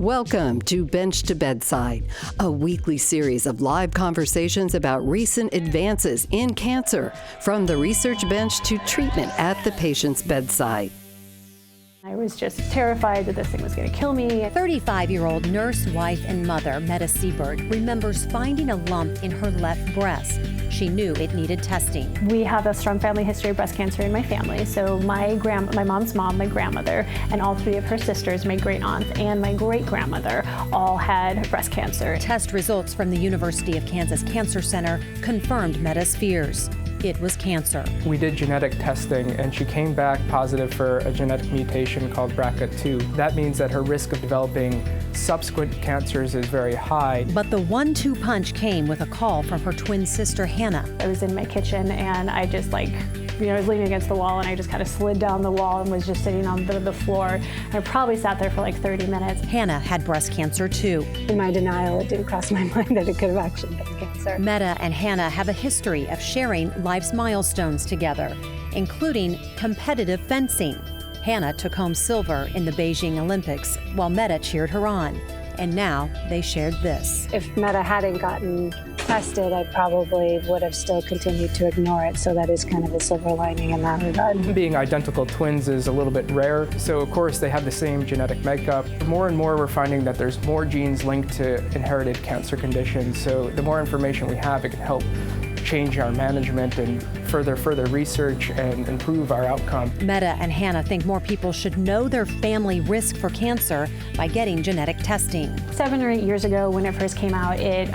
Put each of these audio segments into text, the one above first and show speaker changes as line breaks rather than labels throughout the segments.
Welcome to Bench to Bedside, a weekly series of live conversations about recent advances in cancer, from the research bench to treatment at the patient's bedside.
I was just terrified that this thing was going to kill me.
35-year-old nurse, wife, and mother, Meta Seberg, remembers finding a lump in her left breast. She knew it needed testing.
We have a strong family history of breast cancer in my family. So my mom's mom, my grandmother, and all three of her sisters, my great aunts, and my great-grandmother all had breast cancer.
Test results from the University of Kansas Cancer Center confirmed Meta's fears. It was cancer.
We did genetic testing, and she came back positive for a genetic mutation called BRCA2. That means that her risk of developing subsequent cancers is very high.
But the 1-2 punch came with a call from her twin sister, Hannah.
I was in my kitchen, and I just I was leaning against the wall, and I just kind of slid down the wall and was just sitting on the floor. And I probably sat there for like 30 minutes.
Hannah had breast cancer too.
In my denial, it didn't cross my mind that it could have actually been cancer.
Meta and Hannah have a history of sharing life's milestones together, including competitive fencing. Hannah took home silver in the Beijing Olympics, while Meta cheered her on. And now they shared this.
If Meta hadn't gotten tested, I probably would have still continued to ignore it, so that is kind of a silver lining in that regard.
Being identical twins is a little bit rare, so of course they have the same genetic makeup. More and more we're finding that there's more genes linked to inherited cancer conditions, so the more information we have, it can help change our management and further research and improve our outcome.
Meta and Hannah think more people should know their family risk for cancer by getting genetic testing.
7 or 8 years ago, when it first came out, it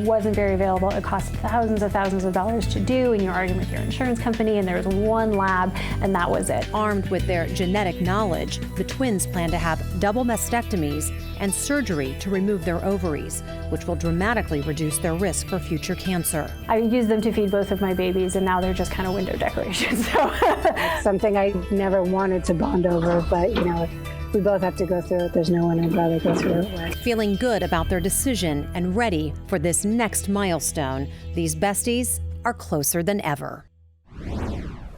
wasn't very available. It cost thousands of dollars to do, and you're arguing with your insurance company, and there was one lab, and that was it.
Armed with their genetic knowledge, the twins plan to have double mastectomies and surgery to remove their ovaries, which will dramatically reduce their risk for future cancer.
I used them to feed both of my babies, and now they're just kind of window decorations. So.
Something I never wanted to bond over, but we both have to go through it. There's no one I'd rather go through it with.
Feeling good about their decision and ready for this next milestone, these besties are closer than ever.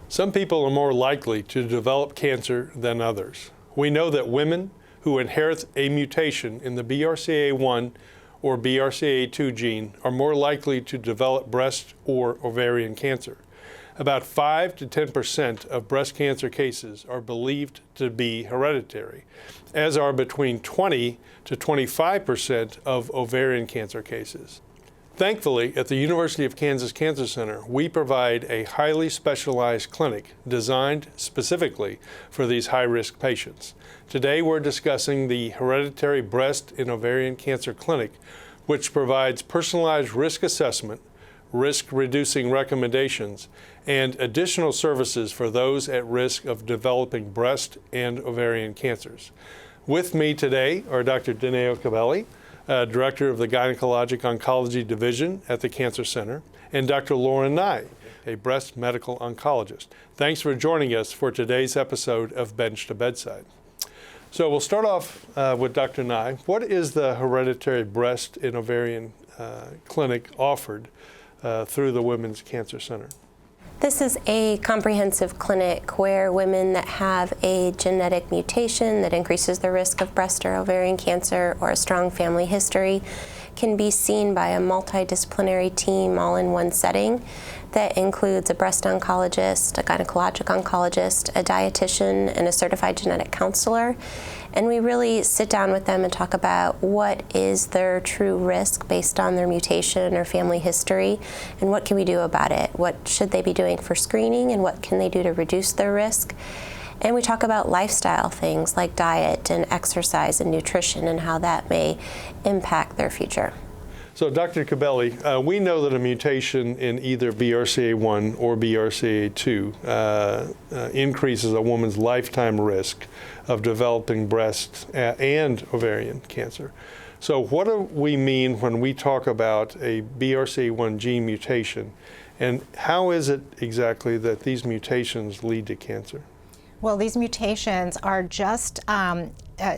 Some people are more likely to develop cancer than others. We know that women who inherit a mutation in the BRCA1 or BRCA2 gene are more likely to develop breast or ovarian cancer. About 5 to 10% of breast cancer cases are believed to be hereditary, as are between 20 to 25% of ovarian cancer cases. Thankfully, at the University of Kansas Cancer Center, we provide a highly specialized clinic designed specifically for these high-risk patients. Today, we're discussing the Hereditary Breast and Ovarian Cancer Clinic, which provides personalized risk assessment, risk-reducing recommendations, and additional services for those at risk of developing breast and ovarian cancers. With me today are Dr. Dineo Khabele, Director of the Gynecologic Oncology Division at the Cancer Center, and Dr. Lauren Nye, a breast medical oncologist. Thanks for joining us for today's episode of Bench to Bedside. So we'll start off with Dr. Nye. What is the Hereditary Breast and Ovarian Clinic offered through the Women's Cancer Center?
This is a comprehensive clinic where women that have a genetic mutation that increases the risk of breast or ovarian cancer or a strong family history can be seen by a multidisciplinary team all in one setting that includes a breast oncologist, a gynecologic oncologist, a dietitian, and a certified genetic counselor. And we really sit down with them and talk about what is their true risk based on their mutation or family history, and what can we do about it? What should they be doing for screening, and what can they do to reduce their risk? And we talk about lifestyle things like diet and exercise and nutrition and how that may impact their future.
So Dr. Khabele, we know that a mutation in either BRCA1 or BRCA2 increases a woman's lifetime risk of developing breast and ovarian cancer. So what do we mean when we talk about a BRCA1 gene mutation, and how is it exactly that these mutations lead to cancer?
Well, these mutations are just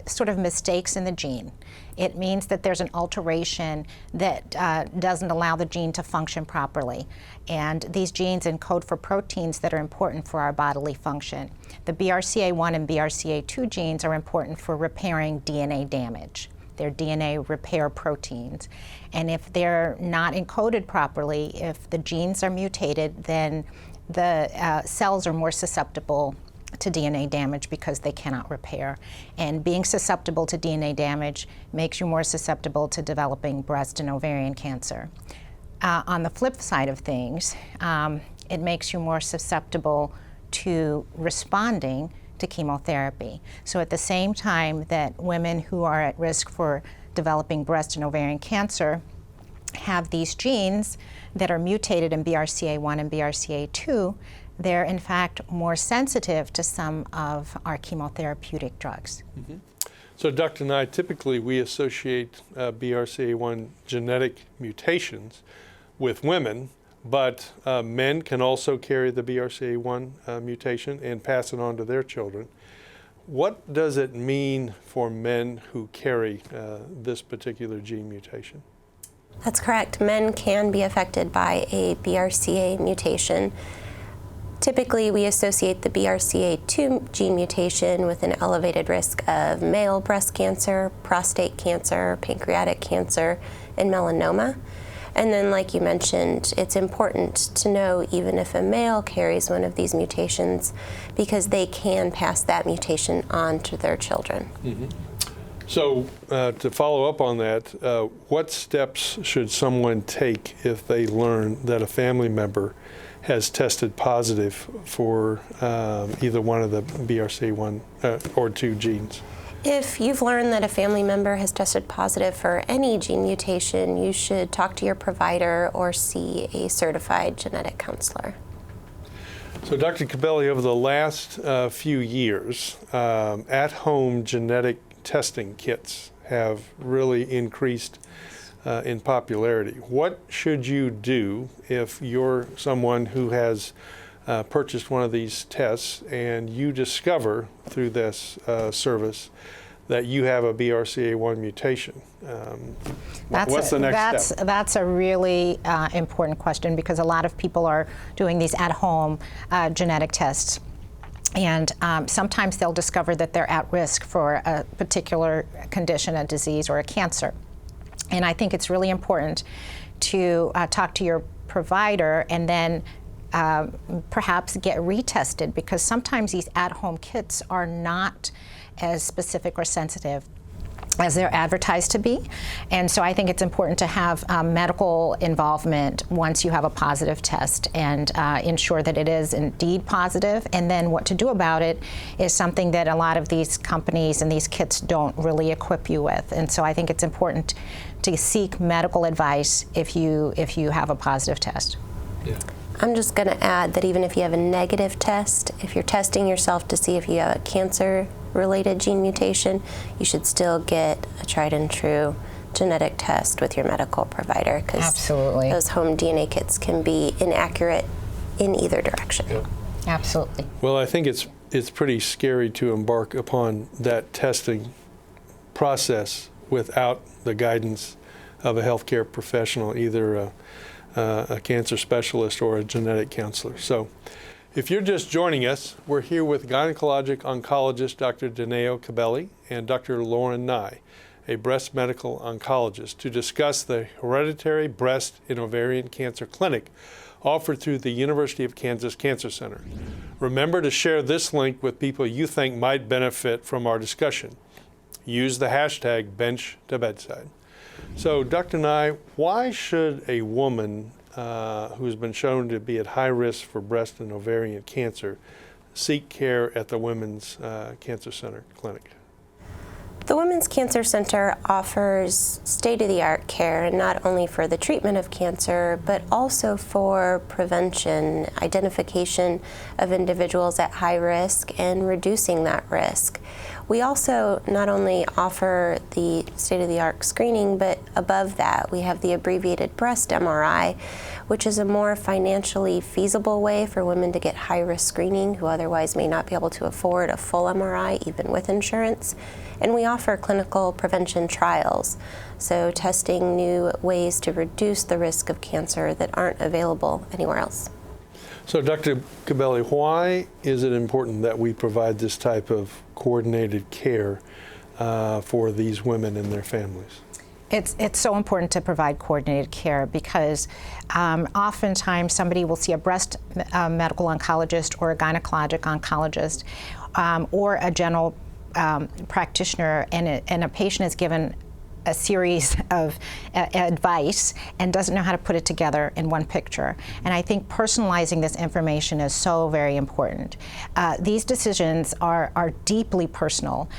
sort of mistakes in the gene. It means that there's an alteration that doesn't allow the gene to function properly. And these genes encode for proteins that are important for our bodily function. The BRCA1 and BRCA2 genes are important for repairing DNA damage. They're DNA repair proteins. And if they're not encoded properly, if the genes are mutated, then the cells are more susceptible to DNA damage because they cannot repair. And being susceptible to DNA damage makes you more susceptible to developing breast and ovarian cancer. On the flip side of things, it makes you more susceptible to responding to chemotherapy. So at the same time that women who are at risk for developing breast and ovarian cancer have these genes that are mutated in BRCA1 and BRCA2, they're in fact more sensitive to some of our chemotherapeutic drugs.
Mm-hmm. So Dr. Nye, typically we associate BRCA1 genetic mutations with women, but men can also carry the BRCA1 mutation and pass it on to their children. What does it mean for men who carry this particular gene mutation?
That's correct. Men can be affected by a BRCA mutation. Typically, we associate the BRCA2 gene mutation with an elevated risk of male breast cancer, prostate cancer, pancreatic cancer, and melanoma. And then, like you mentioned, it's important to know even if a male carries one of these mutations because they can pass that mutation on to their children.
Mm-hmm. So to follow up on that, what steps should someone take if they learn that a family member has tested positive for either one of the BRCA1 or 2 genes?
If you've learned that a family member has tested positive for any gene mutation, you should talk to your provider or see a certified genetic counselor.
So Dr. Khabele, over the last few years, at-home genetic testing kits have really increased in popularity. What should you do if you're someone who has purchased one of these tests and you discover through this service that you have a BRCA1 mutation? What's the next step?
That's a really important question because a lot of people are doing these at-home genetic tests. And sometimes they'll discover that they're at risk for a particular condition, a disease, or a cancer. And I think it's really important to talk to your provider and then perhaps get retested because sometimes these at-home kits are not as specific or sensitive as they're advertised to be. And so I think it's important to have medical involvement once you have a positive test and ensure that it is indeed positive. And then what to do about it is something that a lot of these companies and these kits don't really equip you with. And so I think it's important to seek medical advice if you have a positive test.
Yeah.
I'm just going to add that even if you have a negative test, if you're testing yourself to see if you have a cancer-related gene mutation, you should still get a tried and true genetic test with your medical provider because those home DNA kits can be inaccurate in either direction.
Yeah.
Absolutely.
Well, I think it's pretty scary to embark upon that testing process without the guidance of a healthcare professional, either a cancer specialist or a genetic counselor. So if you're just joining us, we're here with gynecologic oncologist Dr. Dineo Khabele and Dr. Lauren Nye, a breast medical oncologist, to discuss the Hereditary Breast and Ovarian Cancer Clinic offered through the University of Kansas Cancer Center. Remember to share this link with people you think might benefit from our discussion. Use the hashtag #BenchToBedside. So, Dr. Nye, why should a woman who's been shown to be at high risk for breast and ovarian cancer seek care at the Women's Cancer Center clinic?
The Women's Cancer Center offers state-of-the-art care not only for the treatment of cancer, but also for prevention, identification of individuals at high risk, and reducing that risk. We also not only offer the state-of-the-art screening, but above that, we have the abbreviated breast MRI, which is a more financially feasible way for women to get high-risk screening who otherwise may not be able to afford a full MRI, even with insurance. And we offer clinical prevention trials, so testing new ways to reduce the risk of cancer that aren't available anywhere else.
So, Dr. Khabele, why is it important that we provide this type of coordinated care for these women and their families?
It's so important to provide coordinated care because oftentimes somebody will see a breast medical oncologist or a gynecologic oncologist or a general practitioner, and a patient is given a series of advice and doesn't know how to put it together in one picture. And I think personalizing this information is so very important. These decisions are deeply personal.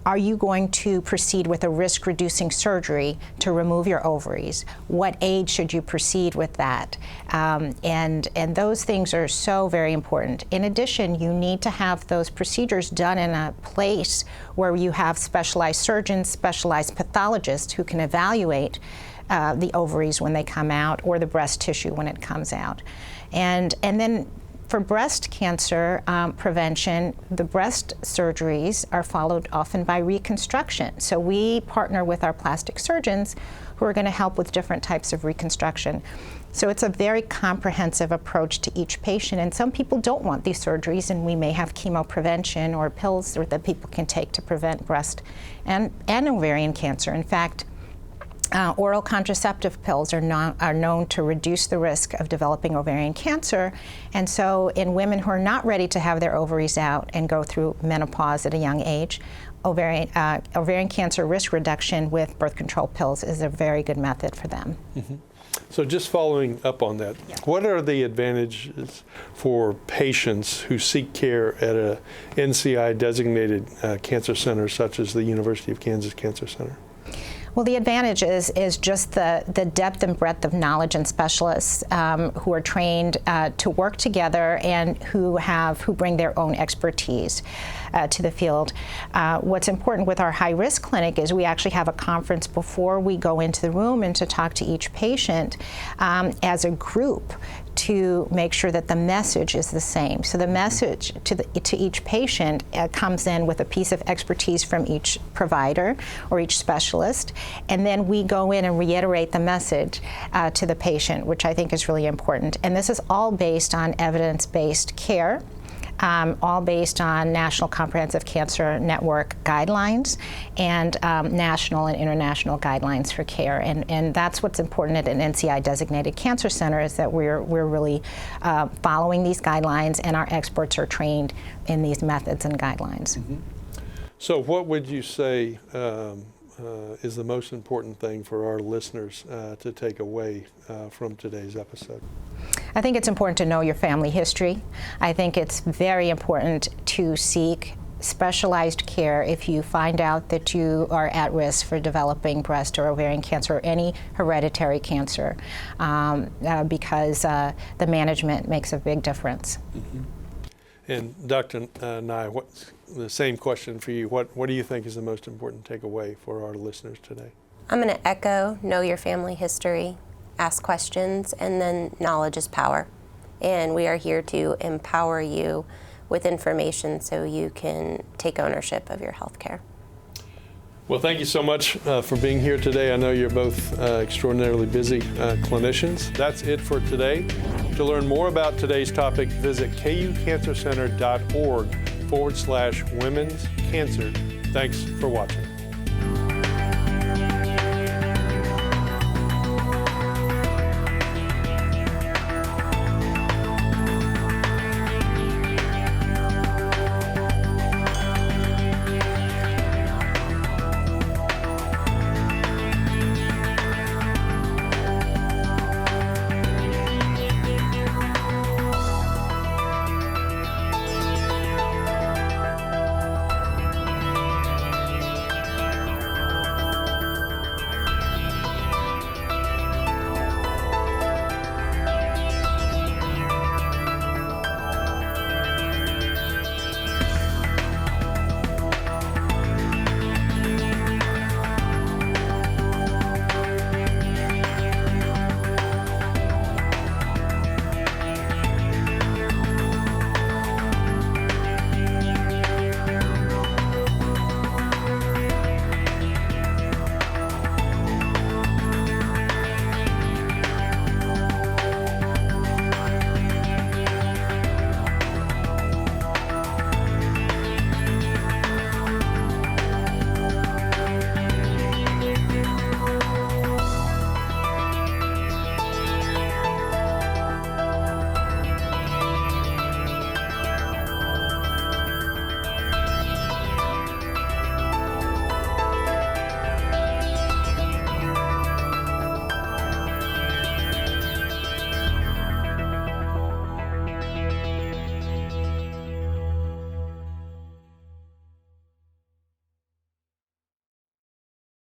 Are you going to proceed with a risk-reducing surgery to remove your ovaries? What age should you proceed with that? And those things are so very important. In addition, you need to have those procedures done in a place where you have specialized surgeons, specialized pathologists who can evaluate the ovaries when they come out or the breast tissue when it comes out. And then for breast cancer prevention, the breast surgeries are followed often by reconstruction. So we partner with our plastic surgeons who are going to help with different types of reconstruction. So it's a very comprehensive approach to each patient, and some people don't want these surgeries, and we may have chemo prevention or pills that people can take to prevent breast and ovarian cancer. In fact, oral contraceptive pills are known to reduce the risk of developing ovarian cancer. And so in women who are not ready to have their ovaries out and go through menopause at a young age, ovarian cancer risk reduction with birth control pills is a very good method for them.
Mm-hmm. So just following up on that, what are the advantages for patients who seek care at a NCI-designated cancer center such as the University of Kansas Cancer Center?
Well, the advantage is just the depth and breadth of knowledge and specialists who are trained to work together and who bring their own expertise to the field. What's important with our high-risk clinic is we actually have a conference before we go into the room and to talk to each patient as a group to make sure that the message is the same. So the message to each patient comes in with a piece of expertise from each provider or each specialist, and then we go in and reiterate the message to the patient, which I think is really important. And this is all based on evidence-based care, all based on National Comprehensive Cancer Network guidelines and national and international guidelines for care. And that's what's important at an NCI-designated cancer center, is that we're really following these guidelines, and our experts are trained in these methods and guidelines.
Mm-hmm. So what would you say is the most important thing for our listeners to take away from today's episode?
I think it's important to know your family history. I think it's very important to seek specialized care if you find out that you are at risk for developing breast or ovarian cancer or any hereditary cancer, because the management makes a big difference.
Mm-hmm. And Dr. Nye, what's the same question for you? What do you think is the most important takeaway for our listeners today?
I'm going to echo, know your family history, ask questions, and then knowledge is power. And we are here to empower you with information so you can take ownership of your health care.
Well, thank you so much for being here today. I know you're both extraordinarily busy clinicians. That's it for today. To learn more about today's topic, visit kucancercenter.org/women's cancer. Thanks for watching.